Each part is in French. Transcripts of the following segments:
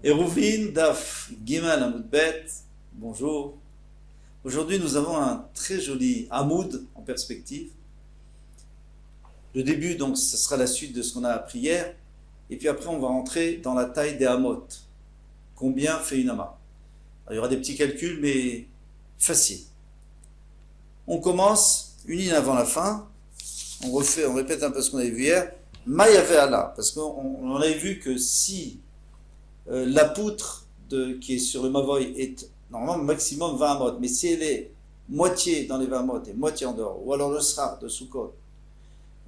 Eruvin Daf Gimal Hamoud Bet, bonjour. Aujourd'hui nous avons un très joli Hamoud en perspective. Le début donc ce sera la suite de ce qu'on a appris hier. Et puis après on va rentrer dans la taille des Hamot. Combien fait une Hama? Il y aura des petits calculs mais facile. On commence une ligne avant la fin. On répète un peu ce qu'on avait vu hier. Maïave Allah, parce qu'on avait vu que si la poutre qui est sur le Mavoy est normalement maximum 20 amot, mais si elle est moitié dans les 20 amot et moitié en dehors, ou alors le srar de Sukkot,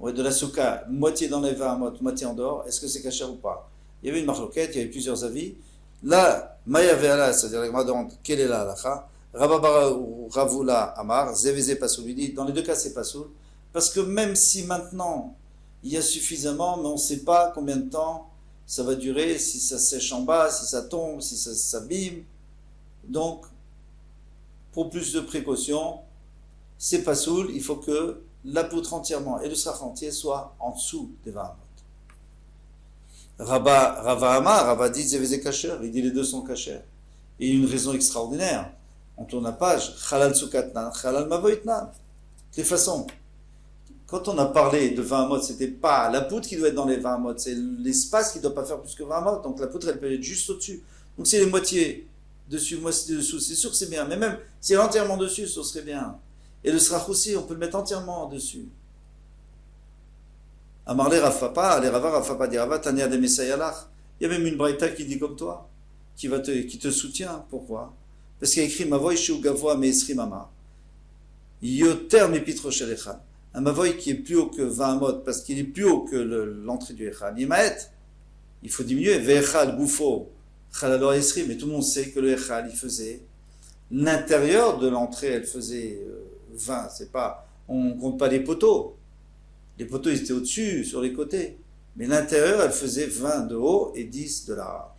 ou de la Souka, moitié dans les 20 amot, moitié en dehors, est-ce que c'est kasher ou pas? Il y avait une marloquette, il y avait plusieurs avis. Là, Maïave Allah, c'est-à-dire la Gemara demande quelle est la halakha. Rababara ou Ravula Amar, Zeveze Pasoul, il dit dans les deux cas c'est Pasoul, parce que même si maintenant il y a suffisamment, mais on ne sait pas combien de temps ça va durer, si ça sèche en bas, si ça tombe, si ça s'abîme. Donc, pour plus de précaution, c'est pas soul, il faut que la poutre entièrement et le sraf entier soient en dessous des 20 amot. Rava Amar, Rava dit Zeveze Kacher, il dit les deux sont Kacher. Et il y a une raison extraordinaire. On tourne la page, Chalal Sukatnan, Chalal Mavoitnan. De toutes les façons, quand on a parlé de 20 amot, c'était pas la poutre qui doit être dans les 20 amot, c'est l'espace qui ne doit pas faire plus que 20 amot. Donc la poutre, elle peut être juste au-dessus. Donc si elle est moitié dessus, moitié dessous, c'est sûr que c'est bien. Mais même si elle est entièrement dessus, ce serait bien. Et le srach aussi, on peut le mettre entièrement dessus. Amarle Rafapa, les Rava Rafapa dit Rava, Tania de Messayalach. Il y a même une braïta qui dit comme toi, qui te soutient. Pourquoi? Parce qu'il y a écrit Mavoy Shu Gavoa Meesri Mama. Yoter Mepitro Shelechal. Un mavoy qui est plus haut que 20 amot, parce qu'il est plus haut que l'entrée du Echal. Il faut diminuer. Ve'echal Goufo, Chalalo Esri, mais tout le monde sait que le Echal, il faisait. L'intérieur de l'entrée, elle faisait 20. C'est pas, on compte pas les poteaux. Les poteaux, ils étaient au-dessus, sur les côtés. Mais l'intérieur, elle faisait 20 de haut et 10 de large.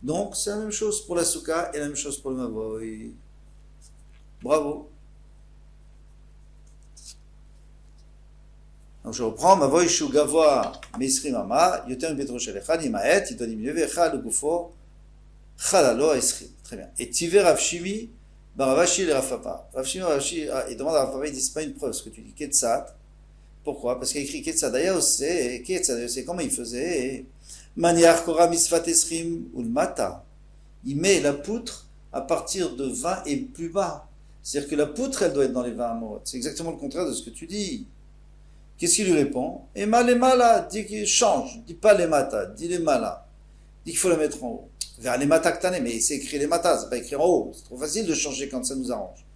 Donc, c'est la même chose pour la souka et la même chose pour le mavoy. Bravo. Donc je reprends, Mavoy Shu Gavoa Meisri Mama, Yotem Petro Shelechad, Imaet, il doit diminuer, Vechal le Goufo, Chalalo Esri. Très bien. Et Tiver Ravshimi, Baravashi le Rafapa. Ravshimi, il demande à Rafapa, il dit, c'est pas une preuve ce que tu dis, Ketsat. Pourquoi? Parce qu'il y a écrit Ketsat. D'ailleurs, c'est comment il faisait? Maniar Kora Misfat Esrim Ulmata. Il met la poutre à partir de 20 et plus bas. C'est-à-dire que la poutre, elle doit être dans les 20 amot. C'est exactement le contraire de ce que tu dis. Qu'est-ce qu'il lui répond? Et les malas, dit qu'il change, dit pas les matas, dit les malas, dit qu'il faut la mettre en haut. Vers les matas que t'en es, mais c'est écrit les matas, c'est pas écrit en haut, c'est trop facile de changer quand ça nous arrange.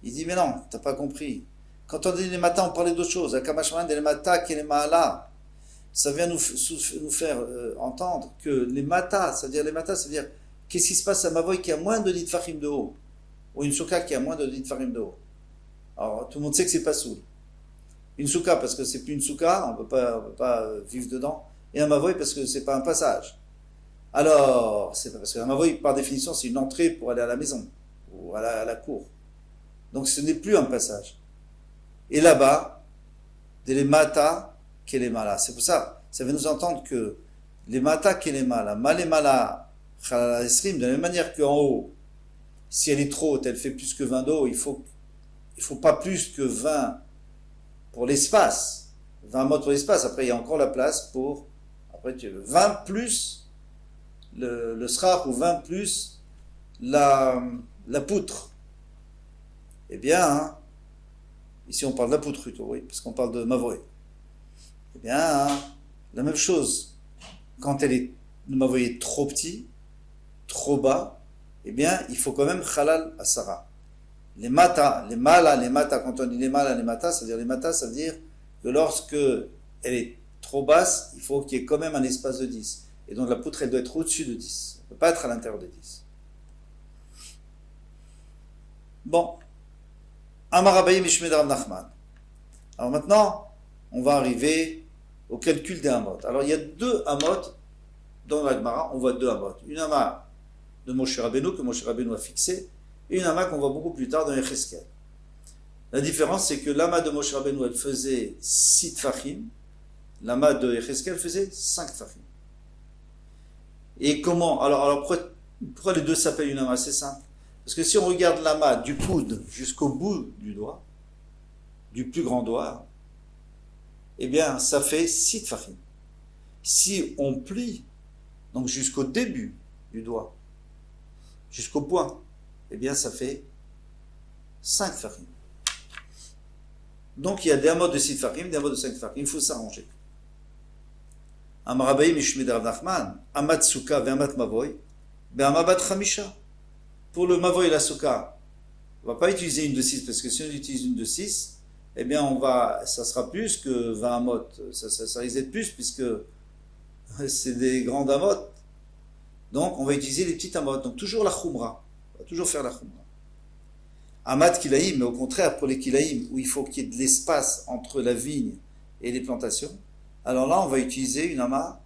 Il dit, mais non, t'as pas compris. Quand on dit les matas, on parlait d'autre chose. Akamashman, les matas, qui les malas. Ça vient nous faire entendre que les matas, c'est-à-dire les matas, c'est-à-dire, qu'est-ce qui se passe à Mavoy qui a moins de 10 farim de haut? Ou une souka qui a moins de 10 farim de haut? Alors, tout le monde sait que c'est pas soul. Une souka parce que c'est plus une souka, on peut pas vivre dedans, et un mavoy parce que c'est pas un passage. Alors, c'est pas parce qu'un mavoy, par définition, c'est une entrée pour aller à la maison, ou à la cour. Donc ce n'est plus un passage. Et là-bas, les mata, kelemala. C'est pour ça, ça veut nous entendre que les mata, kelemala, malemala, chalala esrim, de la même manière qu'en haut, si elle est trop haute, elle fait plus que 20 d'eau, il faut pas plus que 20 pour l'espace, 20 amot pour l'espace, après il y a encore la place pour, après tu veux 20 plus le srach ou 20 plus la poutre. Eh bien, hein, ici on parle de la poutre plutôt, oui, parce qu'on parle de mavoy. Eh bien, hein, la même chose, quand le mavoy est trop petit, trop bas, eh bien, il faut quand même halal asara. Les mata, quand on dit les mata, ça veut dire que lorsque elle est trop basse, il faut qu'il y ait quand même un espace de 10. Et donc la poutre, elle doit être au-dessus de 10. Elle ne peut pas être à l'intérieur de 10. Bon. Amarabayi Mishmed Rav Nachman. Alors maintenant, on va arriver au calcul des amot. Alors il y a 2 amot dans la Gemara, on voit 2 amot. Une ama de Moshe Rabbeinu, que Moshe Rabbeinu a fixé, et une ama qu'on voit beaucoup plus tard dans Yecheskel. La différence, c'est que l'ama de Moshe Rabbeinu, elle faisait 6 tfachim, l'ama de Yecheskel faisait 5 tfachim. Et comment? Alors pourquoi les deux s'appellent une amas? C'est simple. Parce que si on regarde l'amas du coude jusqu'au bout du doigt, du plus grand doigt, eh bien, ça fait 6 tfachim. Si on plie, donc jusqu'au début du doigt, jusqu'au point, eh bien, ça fait 5 tfachim. Donc, il y a des amots de 6 tfachim, des amots de 5 tfachim. Il faut s'arranger. Amarabaï Mishmed Rav Nachman, Amat Souka ve'amat Mavoy, be'amabat Chamisha. Pour le Mavoy et la Souka, on ne va pas utiliser une de 6, parce que si on utilise une de 6, eh bien, ça sera plus que 20 amot. Ça risque d'être plus, puisque c'est des grandes amot. Donc, on va utiliser les petites amot. Donc, toujours la khumra. On va toujours faire la khumra. Amat kilaïm, mais au contraire, pour les kilaïm, où il faut qu'il y ait de l'espace entre la vigne et les plantations, alors là, on va utiliser une ama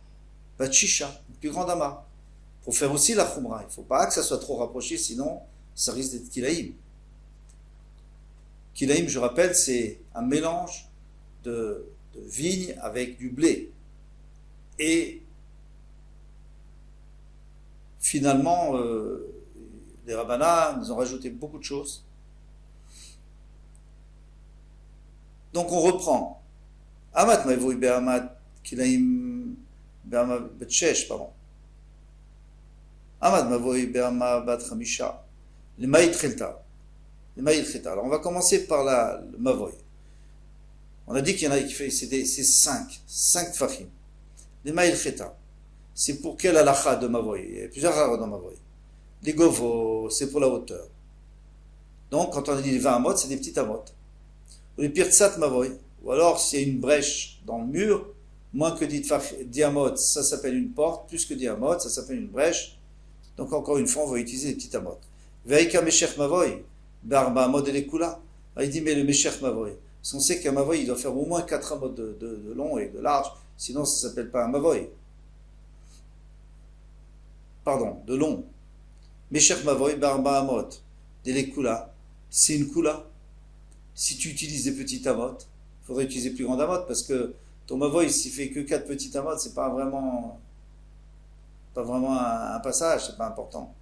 batchisha, une plus grande ama, pour faire aussi la khumra. Il ne faut pas que ça soit trop rapproché, sinon, ça risque d'être kilaïm. Kilaïm, je rappelle, c'est un mélange de vigne avec du blé. Et finalement, les rabbanas nous ont rajouté beaucoup de choses. Donc on reprend. Amat ma'evoui be'amat kilaïm be'amat bet-shesh, pardon. Amat ma'evoui be'amat bat chamisha. Le ma'id chelta. Alors on va commencer par le mavoy. On a dit qu'il y en a qui fait, c'est 5 tfachim. Les ma'id cheta. C'est pour quel halakha de mavoy? Il y a plusieurs halakha dans mavoy. Les govo, c'est pour la hauteur. Donc quand on a dit les 20 amot, c'est des petites amot. Ou les pirtsat mavoy. Ou alors s'il y a une brèche dans le mur, moins que 10 amot, ça s'appelle une porte. Plus que 10 amot, ça s'appelle une brèche. Donc encore une fois, on va utiliser les petites amot. Veika meshech mavoy. Barba amod et les kula. Il dit, mais le Meshech Mavoy. Parce qu'on sait qu'un Mavoy, il doit faire au moins 4 amod de long et de large. Sinon, ça ne s'appelle pas un Mavoy. Pardon, de long. Meshech Mavoy, Barba amod et les kula. C'est une kula. Si tu utilises des petites amot, il faudrait utiliser plus grande amot parce que ton Mavoy, s'il fait que 4 petites amot, c'est pas vraiment un passage, c'est pas important.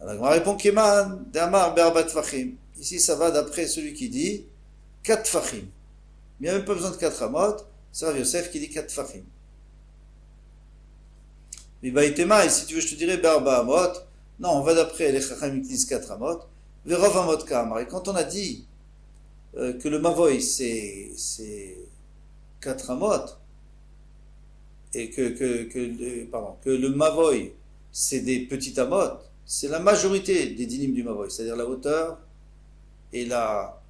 Alors, on répond Keman, Damar, Berbat Fachim. Ici, ça va d'après celui qui dit 4 Fachim. Il n'y a même pas besoin de 4 amot. C'est Rav Yosef qui dit 4 Fachim. Mais Baïtema, et si tu veux, je te dirais Berba Amot. Non, on va d'après les Chacham qui disent 4 amot. Verov Amot Kamar. Et quand on a dit que le Mavoy, c'est 4 amot, et que le Mavoy, c'est des petites amot, c'est la majorité des dynimes du Mavoy, c'est-à-dire la hauteur et la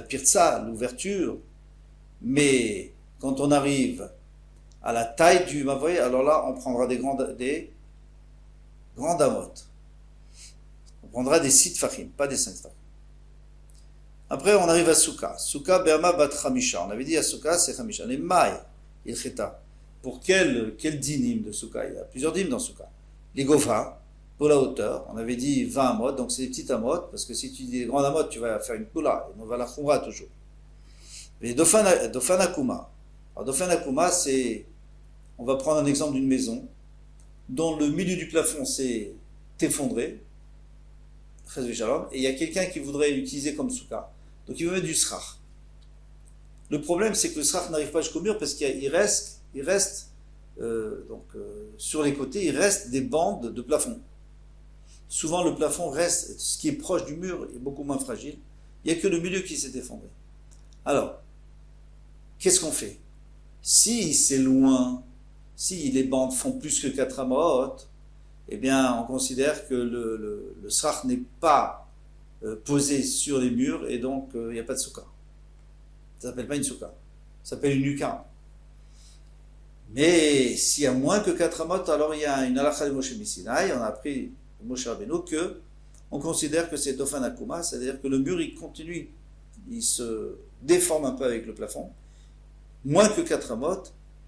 pirtsa, l'ouverture. Mais quand on arrive à la taille du Mavoy, alors là, on prendra des grandes amot. On prendra des 6 tfachim, pas des 5 tfachim. Après, on arrive à Souka. Souka be'ama bat chamisha. On avait dit à Souka, c'est chamisha. Les mailles, il cheta. Pour quel dynim de Souka? Il y a plusieurs dynimes dans Souka. Les gova, pour la hauteur, on avait dit 20 amot, donc c'est des petites amot, parce que si tu dis des grandes amot, tu vas faire une kula, et on va la khumra toujours. Et Dofanakuma. Alors Dofanakuma, c'est, on va prendre un exemple d'une maison, dont le milieu du plafond s'est effondré, et il y a quelqu'un qui voudrait l'utiliser comme souka. Donc il veut mettre du srach. Le problème, c'est que le srach n'arrive pas jusqu'au mur, parce qu'il reste sur les côtés, il reste des bandes de plafond. Souvent, le plafond reste, ce qui est proche du mur est beaucoup moins fragile. Il n'y a que le milieu qui s'est effondré. Alors, qu'est-ce qu'on fait? Si c'est loin, si les bandes font plus que 4 amot, eh bien, on considère que le srach n'est pas posé sur les murs et donc il n'y a pas de souka. Ça ne s'appelle pas une souka. Ça s'appelle une nuka. Mais s'il y a moins que 4 amot, alors il y a une halakha de Moshe Misinaï, on a appris Moshe Rabbeinu que on considère que c'est Dofan Akuma, c'est-à-dire que le mur il continue, il se déforme un peu avec le plafond, moins que 4 amot,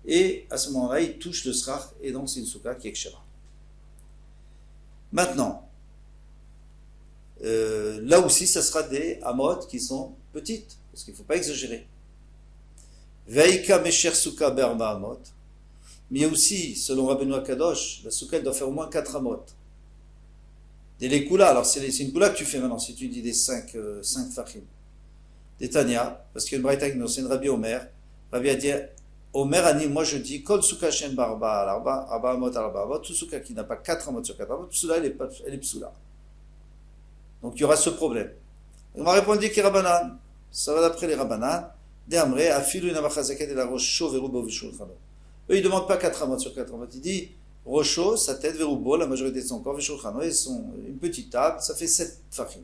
et à ce moment-là il touche le srach, et donc c'est une souka qui est kshera. Maintenant, là aussi ça sera des amot qui sont petites, parce qu'il ne faut pas exagérer. Veika mesher souka berba amot. Mais il y a aussi, selon Rabbeinu Akadosh, la soukha doit faire au moins 4 amot. Des les koulas, alors c'est une koula que tu fais maintenant, si tu dis des 5 fachim. Des Tanya, parce qu'il y a une braïta qui nous enseigne Rabbi Omer. Rabbi a dit, Omer a dit, moi je dis, Kol soukha shen barba al arba amot al arba amot, tout soukha qui n'a pas 4 amot sur 4 amot, tout cela, elle est psoula. Donc il y aura ce problème. On m'a répondu qu'il Rabbanan, ça va d'après les Rabbanan, des Amré, afilu namachazaket et la rocho verubo vishulchano. Eux, ils ne demandent pas 4 amot sur 4 amot, ils disent, rocho, sa tête, verubo, la majorité de son corps, vishulchano, et une petite table, ça fait 7 fachim.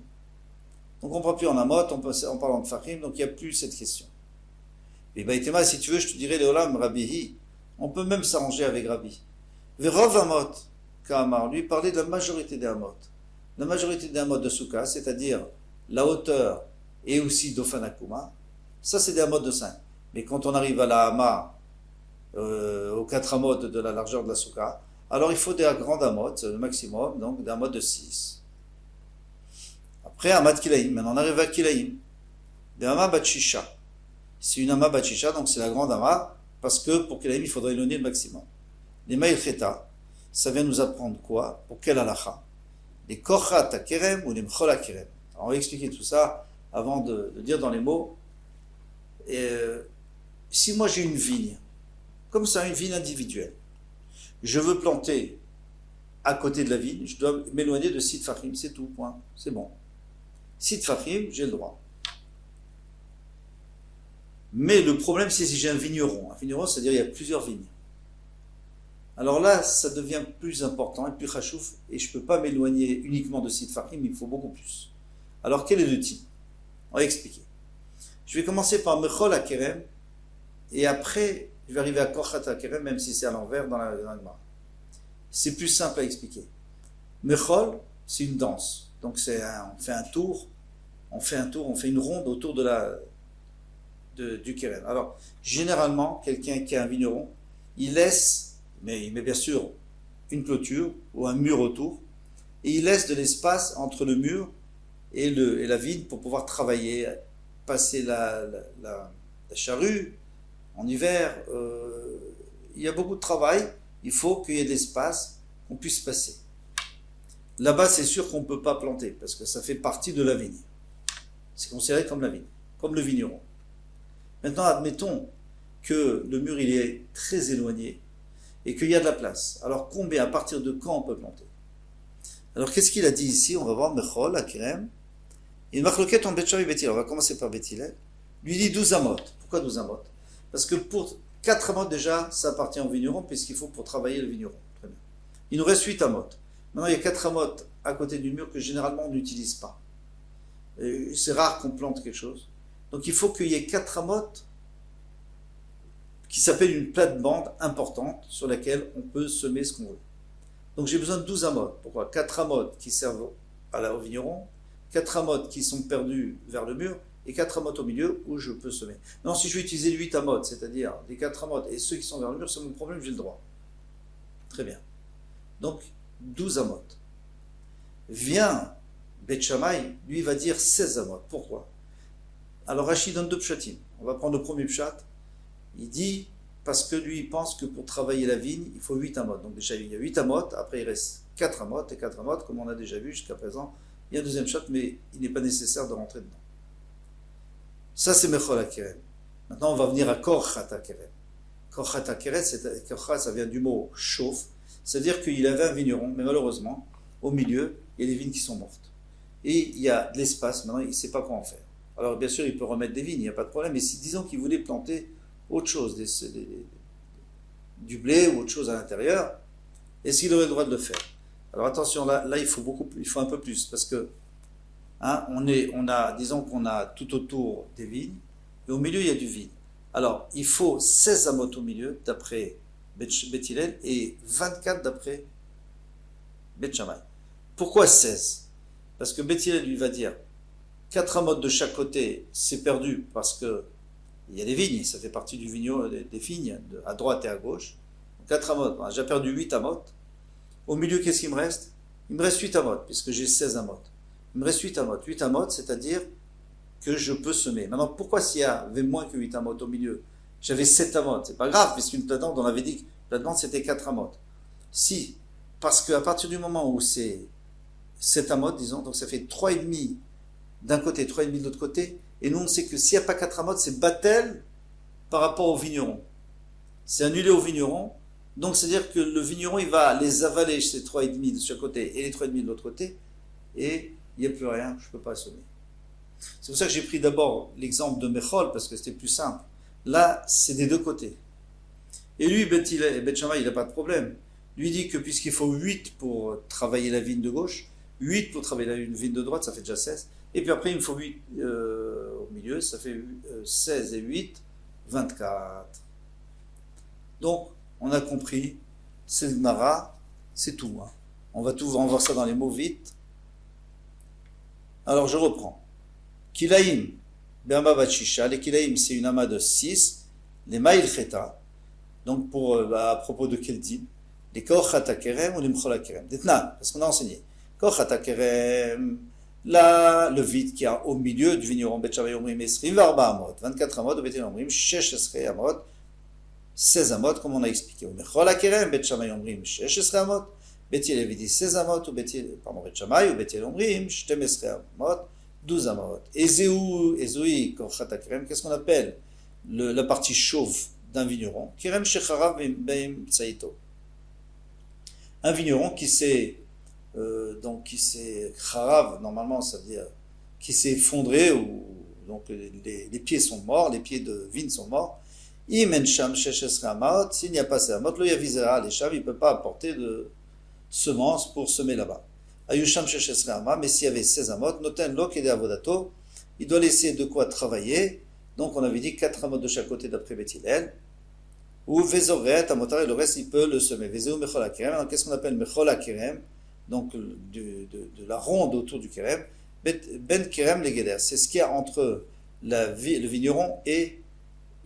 Donc on ne prend plus en amot, en parlant de fachim, donc il n'y a plus cette question. Et Baïtema, si tu veux, je te dirais, Léolam, Rabbihi, on peut même s'arranger avec Rabbi. Verov amot, Kamar, lui parlait de la majorité des amot. La majorité des amot de Souka, c'est-à-dire la hauteur et aussi d'Ofanakuma, ça c'est des amot de 5. Mais quand on arrive à la Hama, aux 4 amot de la largeur de la Souka, alors il faut des grandes amot, le maximum, donc des amot de 6. Après, Amad Kilaïm, maintenant on arrive à Kilaïm, des Hama Bachisha. C'est une Hama Bachisha, donc c'est la grande Hama, parce que pour Kilaïm, il faudrait éloigner le maximum. Les Maïl Cheta, ça vient nous apprendre quoi? Pour quel halacha? Les Kochat Akerem ou les Mchol Akerem. On va expliquer tout ça avant de dire dans les mots. Si moi j'ai une vigne, comme ça, une vigne individuelle, je veux planter à côté de la vigne, je dois m'éloigner de Sid Fachim, c'est tout, point, c'est bon. Sid Fachim, j'ai le droit. Mais le problème, c'est si j'ai un vigneron. Un vigneron, c'est-à-dire il y a plusieurs vignes. Alors là, ça devient plus important et plus chachouf, et je ne peux pas m'éloigner uniquement de Sid Fachim, il me faut beaucoup plus. Alors quel est le type? On va expliquer. Je vais commencer par Mechol Akerem, et après, je vais arriver à Kochat Akerem, même si c'est à l'envers dans la Gemara. C'est plus simple à expliquer. Mechol, c'est une danse. Donc on fait un tour, on fait une ronde autour du Kerem. Alors, généralement, quelqu'un qui a un vigneron, il met bien sûr une clôture ou un mur autour, et il laisse de l'espace entre le mur et la vigne pour pouvoir travailler, passer la charrue en hiver. Il y a beaucoup de travail, il faut qu'il y ait de l'espace, qu'on puisse passer. Là-bas, c'est sûr qu'on ne peut pas planter, parce que ça fait partie de la vigne. C'est considéré comme la vigne, comme le vigneron. Maintenant, admettons que le mur il est très éloigné et qu'il y a de la place. Alors à partir de quand on peut planter? Alors qu'est-ce qu'il a dit ici? On va voir Mechol, Akerem. Il marque en Betchav et Bethilel. On va commencer par Bethilel. Lui dit 12 amot. Pourquoi 12 amot? Parce que pour 4 amot déjà, ça appartient au vigneron, puisqu'il faut pour travailler le vigneron. Très bien. Il nous reste 8 amot. Maintenant, il y a 4 amot à côté du mur que généralement on n'utilise pas. C'est rare qu'on plante quelque chose. Donc il faut qu'il y ait 4 amot qui s'appelle une plate-bande importante sur laquelle on peut semer ce qu'on veut. Donc j'ai besoin de 12 amot. Pourquoi? 4 amot qui servent au vigneron, 4 amot qui sont perdus vers le mur, et 4 amot au milieu où je peux semer. Non, si je vais utiliser 8 amot, c'est-à-dire les 4 amot et ceux qui sont vers le mur, c'est mon problème, j'ai le droit. Très bien. Donc 12 amot. Vient Beth Shammai, lui va dire 16 amot. Pourquoi? Alors Rachid donne 2 pshatim. On va prendre le premier pshat. Il dit, parce que lui, il pense que pour travailler la vigne, il faut 8 amot. Donc déjà, il y a 8 amot, après il reste 4 amot, et 4 amot, comme on a déjà vu jusqu'à présent. Il y a un deuxième pshat, mais il n'est pas nécessaire de rentrer dedans. Ça, c'est Mechol Akerem. Maintenant, on va venir à Kochat Akerem. Kochat Akerem, ça vient du mot chauffe. C'est-à-dire qu'il avait un vigneron, mais malheureusement, au milieu, il y a des vignes qui sont mortes. Et il y a de l'espace, maintenant, il ne sait pas quoi en faire. Alors, bien sûr, il peut remettre des vignes, il n'y a pas de problème, mais si, disons qu'il voulait planter autre chose, du blé ou autre chose à l'intérieur, est-ce qu'il aurait le droit de le faire? Alors attention, là il faut un peu plus, parce que disons qu'on a tout autour des vignes, et au milieu il y a du vide. Alors il faut 16 amot au milieu, d'après Bethilel, et 24 d'après Beth Shammai. Pourquoi 16? Parce que Bethilel lui va dire 4 amot de chaque côté, c'est perdu parce que il y a des vignes, ça fait partie du vigneron, des vignes à droite et à gauche. 4 amot, j'ai perdu 8 amot. Au milieu, qu'est-ce qu'il me reste? Il me reste 8 amot, puisque j'ai 16 amot. Il me reste 8 amot. 8 amot, c'est-à-dire que je peux semer. Maintenant, pourquoi s'il y avait moins que 8 amot au milieu? J'avais 7 amot, c'est pas grave, puisqu'une plate-bande, on avait dit La demande, c'était 4 amot. Si, parce qu'à partir du moment où c'est 7 amot, disons, donc ça fait 3,5 d'un côté, 3,5 de l'autre côté, et nous on sait que s'il n'y a pas 4 amot, c'est batel par rapport au vigneron. C'est annulé au vigneron, donc c'est-à-dire que le vigneron, il va les avaler, ces 3,5 de chaque côté et les 3,5 de l'autre côté, et il n'y a plus rien, je ne peux pas assommer. C'est pour ça que j'ai pris d'abord l'exemple de Mechol, parce que c'était plus simple. Là, c'est des deux côtés. Et lui, Bet Shammai, il n'a pas de problème. Lui dit que puisqu'il faut 8 pour travailler la vigne de gauche, 8 pour travailler la vigne de droite, ça fait déjà 16. Et puis après, il me faut 8 au milieu, ça fait 16 et 8, 24. Donc, on a compris, c'est le Gemara, c'est tout. Hein. On va voir ça dans les mots vite. Alors, je reprends. Kilaim, Berma Bachisha, les Kilaim, c'est une amas de 6, les Maïl Cheta, donc à propos de quel din? Les Kochata Kerem ou les Mchola Kerem? Detnan, parce qu'on a enseigné. Kochata Kerem, là, le vide qui est au milieu du vigneron, Bet Shammai Omrim Esrim, Varba Amot, 24 Amot, Bet Omrim, Shesh Esrei Amot, 16 Amot, comme on a expliqué. Ou Mchola Kerem, Bet Shammai Omrim, Shesh Esrei Amot, Bet Yelevi dit 16 Amot, ou Bet Shammai, ou Bet Omrim, Shtem Esrei Amot, 12 Amot. Ezoui, Kochata Kerem, qu'est-ce qu'on appelle la partie chauve d'un vigneron? Kerem Shecharav Beim Tsaito. Un vigneron qui s'est kharav, normalement ça veut dire qui s'est effondré, ou donc les pieds sont morts, les pieds de vigne sont morts. Imen sham sheshes ramot, s'il n'y a pas ces amot, lo yavizera les sham, il ne peut pas apporter de semences pour semer là-bas. Ayusham sheshes ramot, mais s'il y avait 16 amot, noten lo kede avodato, il doit laisser de quoi travailler. Donc on avait dit 4 amot de chaque côté d'après Beth Hillel. Ou Vezoret, Amotar, et le reste, il peut le semer. Vezeu Mechol HaKerem. Alors, qu'est-ce qu'on appelle Mechol HaKerem? Donc, de la ronde autour du Kerem. Ben Kerem, les Geder. C'est ce qu'il y a entre le vigneron et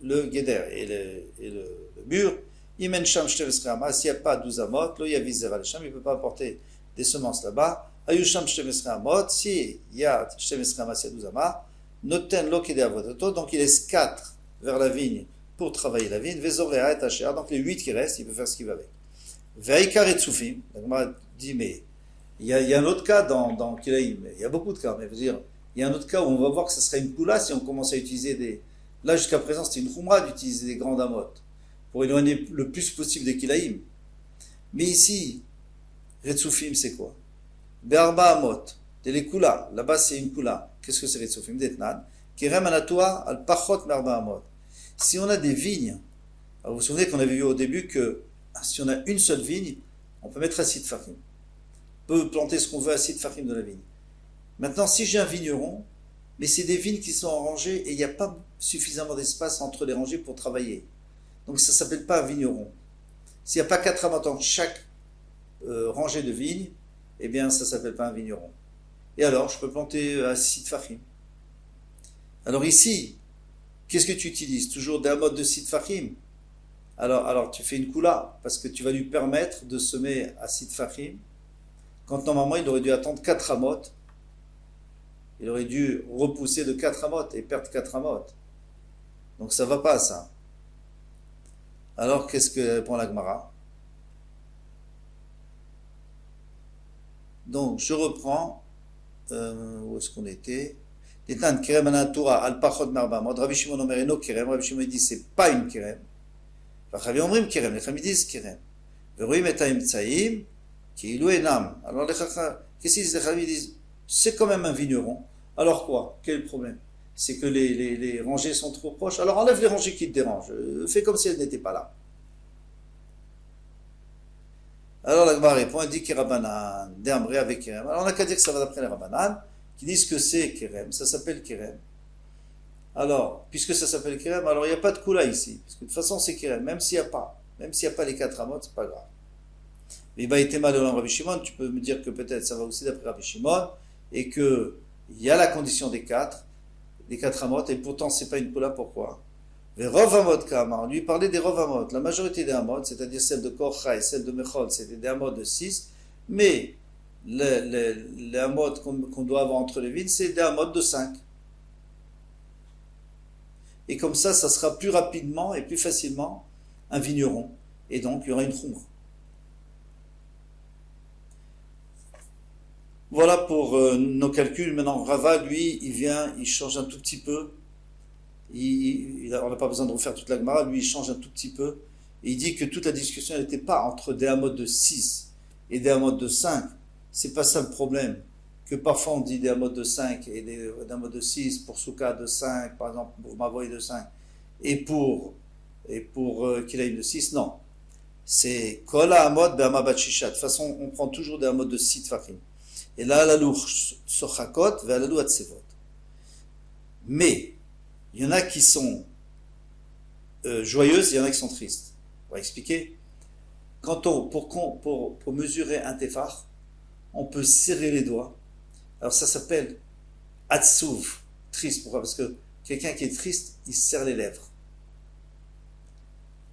le Geder, et le mur. Imen Sham Shteves Rama. S'il n'y a pas 12 amot, lo Yavizera le Sham, il ne peut pas apporter des semences là-bas. Ayusham Shteves Ramot. S'il y a Shteves Rama, s'il y a 12 amas, Noten lo Kede Avodato. Donc, il laisse 4 vers la vigne pour travailler la vigne, Vezorea et Tachea, donc les 8 qui restent, il peut faire ce qu'il veut avec. Veikar et Tsoufim, donc on dit, mais il y a un autre cas dans Kilaïm, il y a beaucoup de cas, mais je veux dire, il y a un autre cas où on va voir que ce serait une poula si on commence à utiliser des. Là jusqu'à présent c'était une khumra d'utiliser des grandes amotes, pour éloigner le plus possible des Kilaïm. Mais ici, Retsoufim c'est quoi? Be'arba amot, Telekula, là-bas c'est une kula. Qu'est-ce que c'est Retsoufim? Detnan, Kerem anatua al pachot merba amot. Si on a des vignes, alors vous vous souvenez qu'on avait vu au début que si on a une seule vigne, on peut mettre acide farim. On peut planter ce qu'on veut acide farim de la vigne. Maintenant, si j'ai un vigneron, mais c'est des vignes qui sont en rangée et il n'y a pas suffisamment d'espace entre les rangées pour travailler. Donc ça ne s'appelle pas un vigneron. S'il n'y a pas 4 amas dans chaque rangée de vignes, eh bien ça ne s'appelle pas un vigneron. Et alors, je peux planter acide farim. Alors ici, qu'est-ce que tu utilises? Toujours des amotes de Sid Fahim. Alors tu fais une kula, parce que tu vas lui permettre de semer à Sid Fahim, quand normalement il aurait dû attendre 4 amotes. Il aurait dû repousser de 4 amotes et perdre 4 amotes. Donc ça ne va pas ça. Alors qu'est-ce que répond la Gemara? Donc je reprends, où est-ce qu'on était? Détan Kerem Anatura al Pachot Marbamot. Rabbi Shimon Omer Eno Kerem. Rabbi Shimon dit c'est pas une Kerem. Rabbi Omrim Kerem. Les Chachamim disent Kerem. Veroim et Haim Tsaïm qui ilou enam. Alors les Chachamim, qu'est-ce qu'ils disent? Les Chachamim disent c'est quand même un vigneron. Alors quoi? Quel est le problème? C'est que les rangées sont trop proches. Alors enlève les rangées qui te dérangent. Fais comme si elles n'étaient pas là. Alors la Gemara répond, elle dit Kerabanan, Deamré avec Kerem. Alors on n'a qu'à dire que ça va d'après les Rabbanan, qui disent que c'est Kerem, ça s'appelle Kerem. Alors, puisque ça s'appelle Kerem, alors il n'y a pas de Kula ici, parce que de toute façon c'est Kerem, même s'il n'y a pas les 4 amot, c'est pas grave. Mais bah, il était mal de Rabbi Shimon, tu peux me dire que peut-être ça va aussi d'après Rabbi Shimon, et qu'il y a la condition des 4 amot, et pourtant c'est pas une Kula, pourquoi? Les Rov Amot Kama, on lui parlait des Rov Amot, la majorité des Amot, c'est-à-dire celle de Korcha et celle de Mechol, c'était des Amot de 6, mais les Amot qu'on doit avoir entre les vignes, c'est des Amot de 5. Et comme ça sera plus rapidement et plus facilement un vigneron. et donc il y aura une khumra. Voilà pour nos calculs. Maintenant, Rava, lui, il vient, il change un tout petit peu. On n'a pas besoin de refaire toute la Gemara. Lui, il change un tout petit peu. Et il dit que toute la discussion n'était pas entre des hamots de 6 et des hamots de 5. C'est pas ça le problème. Que parfois on dit des hamots de 5 et des hamots de 6 pour Souka de 5, par exemple, pour Mavoy de 5, et pour Kilaïm de 6. Non. C'est Kola Hamod Be'ama Bachisha. De toute façon, on prend toujours des hamots de 6 Fahim. Et là, la lour sochakot, vers la lour atsevot. Mais, il y en a qui sont joyeuses, il y en a qui sont tristes. On va expliquer. Pour mesurer un tefar, on peut serrer les doigts. Alors ça s'appelle atsouv, triste. Pourquoi? Parce que quelqu'un qui est triste, il serre les lèvres.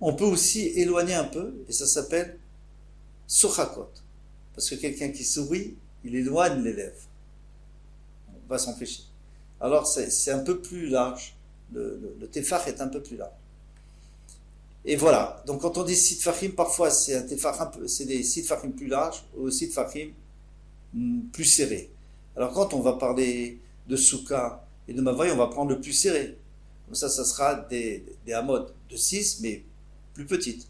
On peut aussi éloigner un peu, et ça s'appelle sochakot. Parce que quelqu'un qui sourit, il éloigne les lèvres. On va s'empêcher. Alors c'est un peu plus large. Le tefar est un peu plus large. Et voilà. Donc quand on dit sitfachim, parfois c'est un tefar c'est des sitfachim plus larges ou sitfachim plus serrés. Alors quand on va parler de souka et de mavoy, on va prendre le plus serré. Comme ça sera des hamots de 6, mais plus petites.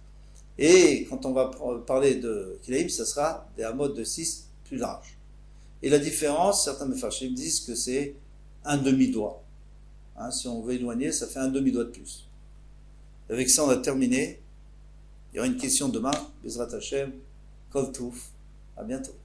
Et quand on va parler de kilaïm, ça sera des hamots de 6 plus larges. Et la différence, certains mefarshim disent que c'est un demi-doigt. Si on veut éloigner, ça fait un demi-doigt de plus. Avec ça, on a terminé. Il y aura une question demain. Bezrat Hashem. Kol Touf. À bientôt.